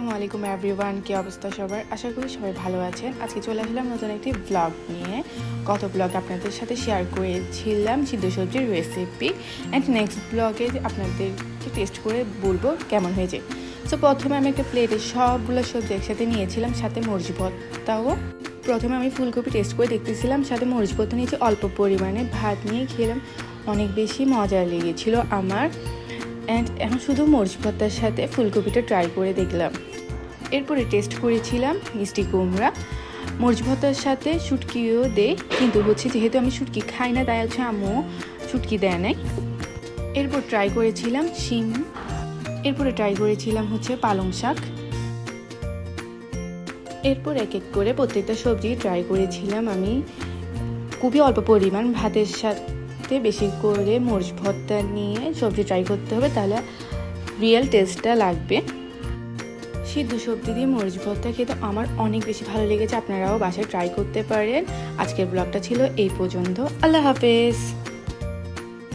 আসসালামু আলাইকুম এভরিওয়ান, কি অবস্থা সবার? আশা করি সবাই ভালো আছেন। আজকে চলে আসলাম নতুন একটি ব্লগ নিয়ে। গত ব্লগ আপনাদের সাথে শেয়ার করেছিলাম সিদ্ধ সবজির রেসিপি, অ্যান্ড নেক্সট ব্লগে আপনাদেরকে টেস্ট করে বলবো কেমন হয়েছে। সো প্রথমে আমি একটা প্লেটে সবগুলো সবজি একসাথে নিয়েছিলাম, সাথে মরিচ ভর্তাও। প্রথমে আমি ফুলকপি টেস্ট করে দেখতেছিলাম, সাথে মরিচ ভর্তা নিয়েছি, অল্প পরিমাণে ভাত নিয়ে খেলাম, অনেক বেশি মজা লেগেছিল আমার। অ্যান্ড এখন শুধু মরিচ ভর্তার সাথে ফুলকপিটা ট্রাই করে দেখলাম। এরপরে টেস্ট করেছিলাম মিষ্টি কুমড়া, মরিচ ভর্তার সাথে শুটকিও দেয়, কিন্তু যেহেতু আমি শুটকি খাই না, তাই আম্মু শুটকি দেয় নাই। এরপর ট্রাই করেছিলাম শিম, এরপরে ট্রাই করেছিলাম পালং শাক। এরপর এক এক করে প্রত্যেকটা সবজি ট্রাই করেছিলাম আমি। খুবই অল্প পরিমাণ ভাতের সাথে বেশি করে মরিচ ভর্তা নিয়ে সবজি ট্রাই করতে হবে, তাহলে রিয়েল টেস্টটা লাগবে। সিদ্ধ সবজি দিয়ে মরিচ ভর্তা খেতে আমার অনেক বেশি ভালো লেগেছে, আপনারাও বাসায় ট্রাই করতে পারেন। আজকের ব্লগটা ছিল এই পর্যন্ত। আল্লাহ হাফেজ।